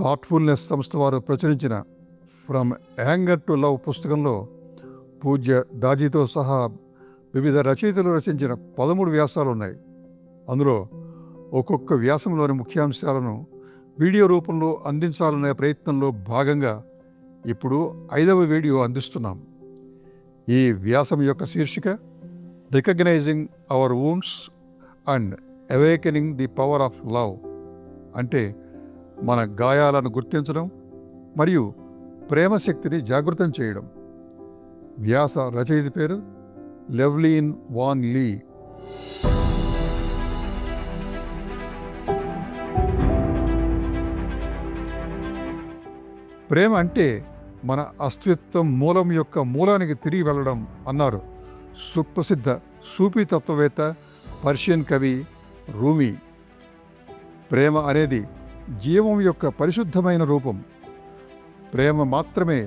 Thoughtfulness సంస్థ వారు ప్రచురించిన ఫ్రమ్ యాంగర్ టు లవ్ పుస్తకంలో పూజ్య దాజీతో సహా వివిధ రచయితలు రచించిన 13 వ్యాసాలు ఉన్నాయి. అందులో ఒక్కొక్క వ్యాసంలోని ముఖ్యాంశాలను వీడియో రూపంలో అందించాలనే ప్రయత్నంలో భాగంగా ఇప్పుడు 5వ వీడియో అందిస్తున్నాం. ఈ వ్యాసం యొక్క శీర్షిక recognising our wounds and awakening the power of love, అంటే మన గాయాలను గుర్తించడం మరియు ప్రేమ శక్తిని జాగృతం చేయడం. వ్యాస రచయిత పేరు లెవ్లీన్ వాన్ లీ. ప్రేమ అంటే మన అస్తిత్వం మూలం యొక్క మూలానికి తిరిగి వెళ్ళడం అన్నారు సుప్రసిద్ధ సూఫీ తత్వవేత్త పర్షియన్ కవి రూమీ. ప్రేమ అనేది జీవం యొక్క పరిశుద్ధమైన రూపం. ప్రేమ మాత్రమే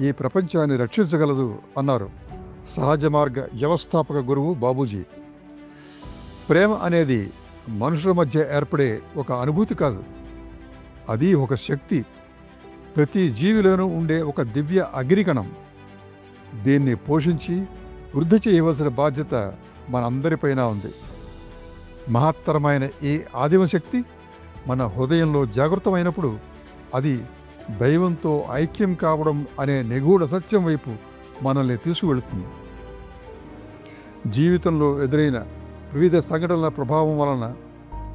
ఈ ప్రపంచాన్ని రక్షించగలదు అన్నారు సహజ మార్గ వ్యవస్థాపక గురువు బాబూజీ. ప్రేమ అనేది మనుషుల మధ్య ఏర్పడే ఒక అనుభూతి కాదు, అది ఒక శక్తి. ప్రతి జీవిలోనూ ఉండే ఒక దివ్య అగ్నికణం. దీన్ని పోషించి వృద్ధి చేయవలసిన బాధ్యత మనందరిపైన ఉంది. మహత్తరమైన ఈ ఆదిమ శక్తి మన హృదయంలో జాగృతమైనప్పుడు అది దైవంతో ఐక్యం కావడం అనే నిగూఢ సత్యం వైపు మనల్ని తీసుకువెళుతుంది. జీవితంలో ఎదురైన వివిధ సంఘటనల ప్రభావం వలన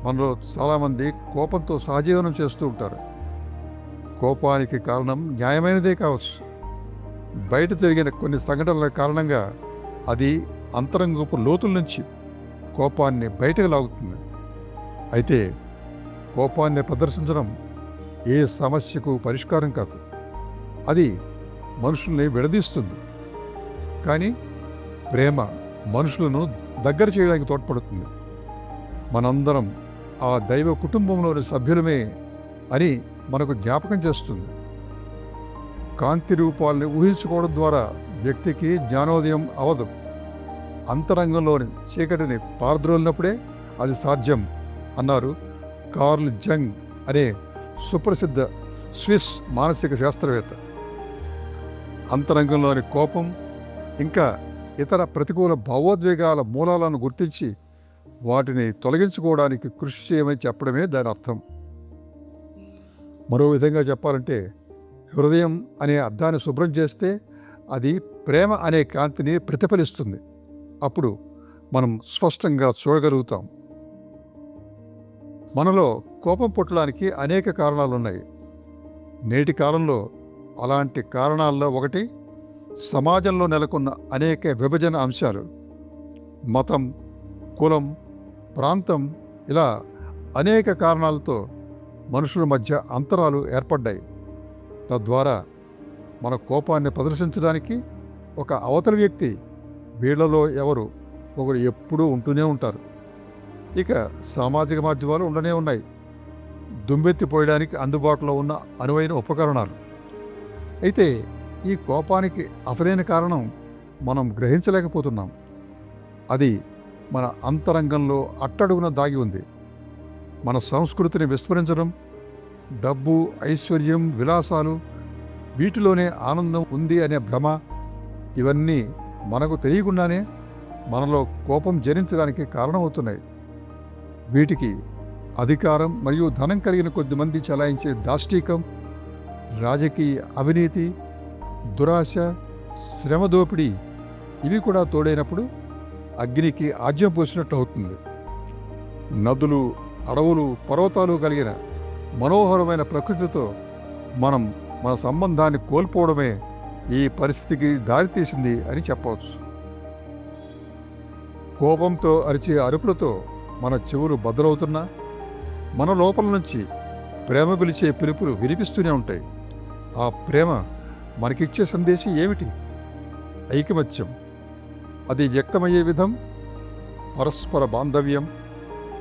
మనలో చాలామంది కోపంతో సహజీవనం చేస్తూ ఉంటారు. కోపానికి కారణం న్యాయమైనదే కావచ్చు. బయట జరిగిన కొన్ని సంఘటనల కారణంగా అది అంతరంగపు లోతుల నుంచి కోపాన్ని బయటకు లాగుతుంది. అయితే కోపాన్ని ప్రదర్శించడం ఏ సమస్యకు పరిష్కారం కాదు, అది మనుషుల్ని విడదీస్తుంది. కానీ ప్రేమ మనుషులను దగ్గర చేయడానికి తోడ్పడుతుంది. మనందరం ఆ దైవ కుటుంబంలోని సభ్యులమే అని మనకు జ్ఞాపకం చేస్తుంది. కాంతి రూపాల్ని ఊహించుకోవడం ద్వారా వ్యక్తికి జ్ఞానోదయం అవదు. అంతరంగంలోని చీకటిని పారద్రోలినప్పుడే అది సాధ్యం అన్నారు కార్ల్ జంగ్ అనే సుప్రసిద్ధ స్విస్ మానసిక శాస్త్రవేత్త. అంతరంగంలోని కోపం ఇంకా ఇతర ప్రతికూల భావోద్వేగాల మూలాలను గుర్తించి వాటిని తొలగించుకోవడానికి కృషి చేయమని చెప్పడమే దాని అర్థం. మరో విధంగా చెప్పాలంటే, హృదయం అనే అర్థాన్ని శుభ్రం చేస్తే అది ప్రేమ అనే కాంతిని ప్రతిఫలిస్తుంది. అప్పుడు మనం స్పష్టంగా చూడగలుగుతాం. మనలో కోపం పుట్టడానికి అనేక కారణాలున్నాయి. నేటి కాలంలో అలాంటి కారణాల్లో ఒకటి సమాజంలో నెలకొన్న అనేక విభజన అంశాలు. మతం, కులం, ప్రాంతం, ఇలా అనేక కారణాలతో మనుషుల మధ్య అంతరాలు ఏర్పడ్డాయి. తద్వారా మన కోపాన్ని ప్రదర్శించడానికి ఒక అవతలి వ్యక్తి, వీళ్లలో ఎవరు ఒకరు ఎప్పుడూ ఉంటూనే ఉంటారు. ఇక సామాజిక మాధ్యమాలు ఉండనే ఉన్నాయి. దుమ్మెత్తిపోయడానికి అందుబాటులో ఉన్న అనువైన ఉపకరణాలు. అయితే ఈ కోపానికి అసలైన కారణం మనం గ్రహించలేకపోతున్నాం. అది మన అంతరంగంలో అట్టడుగున దాగి ఉంది. మన సంస్కృతిని విస్మరించడం, డబ్బు, ఐశ్వర్యం, విలాసాలు, వీటిలోనే ఆనందం ఉంది అనే భ్రమ, ఇవన్నీ మనకు తెలియకుండానే మనలో కోపం జనించడానికి కారణమవుతున్నాయి. వీటికి అధికారం మరియు ధనం కలిగిన కొద్దిమంది చలాయించే దాష్టీకం, రాజకీయ అవినీతి, దురాశ, శ్రమ దోపిడీ, ఇవి కూడా తోడైనప్పుడు అగ్నికి ఆజ్యం పోసినట్టు అవుతుంది. నదులు, అడవులు, పర్వతాలు కలిగిన మనోహరమైన ప్రకృతితో మనం మన సంబంధాన్ని కోల్పోవడమే ఈ పరిస్థితికి దారితీసింది అని చెప్పవచ్చు. కోపంతో అరిచే అరుపులతో మన చెవులు బద్దలవుతున్నా మన లోపల నుంచి ప్రేమ పిలిచే పిలుపులు వినిపిస్తూనే ఉంటాయి. ఆ ప్రేమ మనకిచ్చే సందేశం ఏమిటి? ఐకమత్యం. అది వ్యక్తమయ్యే విధం పరస్పర బాంధవ్యం,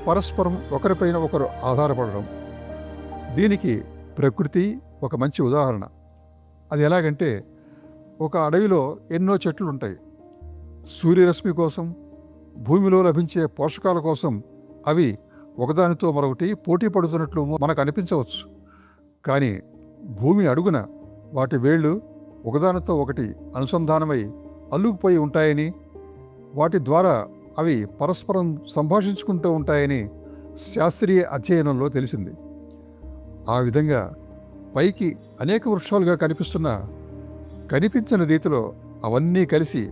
పరస్పరం ఒకరిపైన ఒకరు ఆధారపడడం. దీనికి ప్రకృతి ఒక మంచి ఉదాహరణ. అది ఎలాగంటే, ఒక అడవిలో ఎన్నో చెట్లు ఉంటాయి. సూర్యరశ్మి కోసం, భూమిలో లభించే పోషకాల కోసం అవి ఒకదానితో మరొకటి పోటీ పడుతున్నట్లు మనకు అనిపించవచ్చు. కానీ భూమి అడుగున వాటి వేళ్ళు ఒకదానితో ఒకటి అనుసంధానమై అల్లుకుపోయి ఉంటాయని, వాటి ద్వారా అవి పరస్పరం సంభాషించుకుంటూ ఉంటాయని శాస్త్రీయ అధ్యయనంలో తెలిసింది. ఆ విధంగా పైకి అనేక వృక్షాలుగా కనిపిస్తున్నా కనిపించని రీతిలో అవన్నీ కలిసి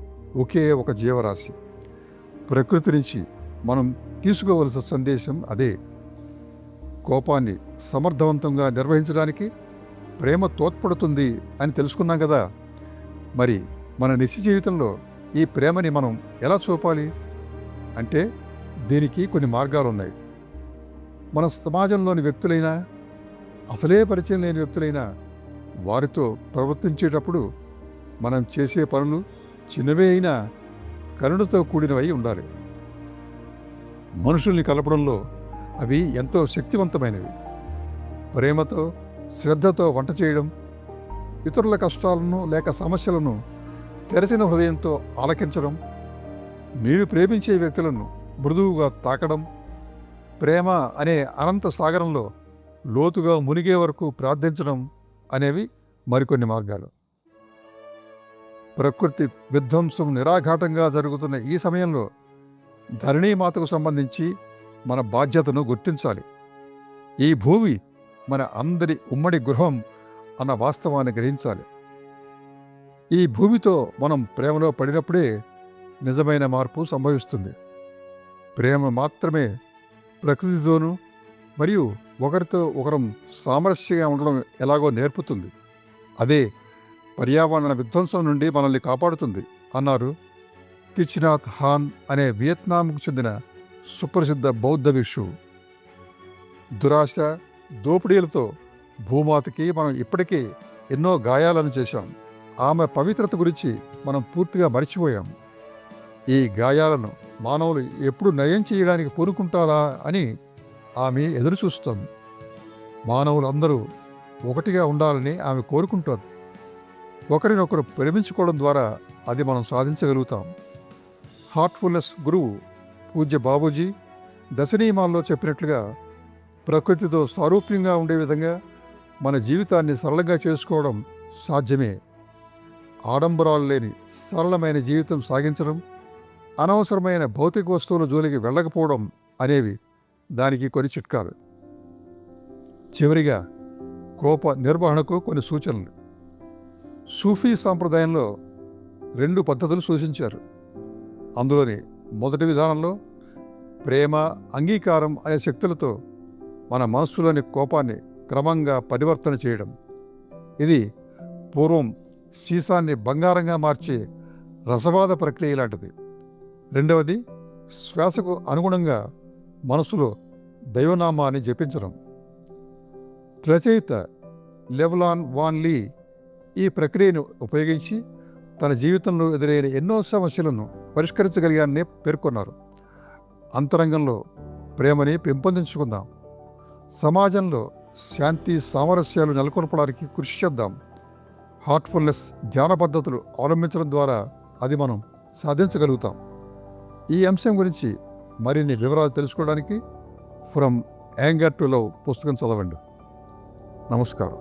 ఒకే ఒక జీవరాశి. ప్రకృతి నుంచి మనం తీసుకోవలసిన సందేశం అదే. కోపాన్ని సమర్థవంతంగా నిర్వహించడానికి ప్రేమ తోడ్పడుతుంది అని తెలుసుకున్నాం కదా. మరి మన నిత్య జీవితంలో ఈ ప్రేమని మనం ఎలా చూపాలి అంటే దీనికి కొన్ని మార్గాలు ఉన్నాయి. మన సమాజంలోని వ్యక్తులైనా, అసలే పరిచయం లేని వ్యక్తులైనా వారితో ప్రవర్తించేటప్పుడు మనం చేసే పనులు చిన్నవే అయినా కరుణతో కూడినవై ఉండాలి. మనుషుల్ని కలపడంలో అవి ఎంతో శక్తివంతమైనవి. ప్రేమతో, శ్రద్ధతో వంట చేయడం, ఇతరుల కష్టాలను లేక సమస్యలను తెరచిన హృదయంతో ఆలకించడం, మీరు ప్రేమించే వ్యక్తులను మృదువుగా తాకడం, ప్రేమ అనే అనంత సాగరంలో లోతుగా మునిగే వరకు ప్రార్థించడం అనేవి మరికొన్ని మార్గాలు. ప్రకృతి విధ్వంసం నిరాఘాటంగా జరుగుతున్న ఈ సమయంలో ధరణీమాతకు సంబంధించి మన బాధ్యతను గుర్తించాలి. ఈ భూమి మన అందరి ఉమ్మడి గృహం అన్న వాస్తవాన్ని గ్రహించాలి. ఈ భూమితో మనం ప్రేమలో పడినప్పుడే నిజమైన మార్పు సంభవిస్తుంది. ప్రేమ మాత్రమే ప్రకృతితోనూ మరియు ఒకరితో ఒకరం సామరస్యంగా ఉండడం ఎలాగో నేర్పుతుంది. అదే పర్యావరణ విధ్వంసం నుండి మనల్ని కాపాడుతుంది అన్నారు థిచ్ నాత్ హాన్ అనే వియత్నాంకు చెందిన సుప్రసిద్ధ బౌద్ధ భిక్షువు. దురాశ, దోపిడీలతో భూమాతకి మనం ఇప్పటికే ఎన్నో గాయాలను చేశాం. ఆమె పవిత్రత గురించి మనం పూర్తిగా మర్చిపోయాం. ఈ గాయాలను మానవులు ఎప్పుడు నయం చేయడానికి పూనుకుంటారా అని ఆమె ఎదురుచూస్తోంది. మానవులందరూ ఒకటిగా ఉండాలని ఆమె కోరుకుంటోంది. ఒకరినొకరు ప్రేమించుకోవడం ద్వారా అది మనం సాధించగలుగుతాం. హార్ట్ఫుల్నెస్ గురువు పూజ్య బాబూజీ దశనియమాల్లో చెప్పినట్లుగా ప్రకృతితో సారూప్యంగా ఉండే విధంగా మన జీవితాన్ని సరళంగా చేసుకోవడం సాధ్యమే. ఆడంబరాలు లేని సరళమైన జీవితం సాగించడం, అనవసరమైన భౌతిక వస్తువుల జోలికి వెళ్ళకపోవడం అనేవి దానికి కొన్ని చిట్కాలు. చివరిగా కోప నిర్వహణకు కొన్ని సూచనలు. సూఫీ సాంప్రదాయంలో 2 పద్ధతులు సూచించారు. అందులోని మొదటి విధానంలో ప్రేమ, అంగీకారం అనే శక్తులతో మన మనస్సులోని కోపాన్ని క్రమంగా పరివర్తన చేయడం. ఇది పూర్వం సీసాన్ని బంగారంగా మార్చే రసవాద ప్రక్రియ లాంటిది. రెండవది శ్వాసకు అనుగుణంగా మనసులో దైవనామాన్ని జపించడం. రచయిత లెవ్లాన్ వాన్ లీ ఈ ప్రక్రియను ఉపయోగించి తన జీవితంలో ఎదురైన ఎన్నో సమస్యలను పరిష్కరించగలిగానని పేర్కొన్నారు. అంతరంగంలో ప్రేమని పెంపొందించుకుందాం. సమాజంలో శాంతి, సామరస్యాలు నెలకొల్పడానికి కృషి చేద్దాం. హార్ట్ఫుల్నెస్ ధ్యాన పద్ధతులు అవలంబించడం ద్వారా అది మనం సాధించగలుగుతాం. ఈ అంశం గురించి మరిన్ని వివరాలు తెలుసుకోవడానికి ఫ్రమ్ యాంగర్ టు లవ్ పుస్తకం చదవండి. నమస్కారం.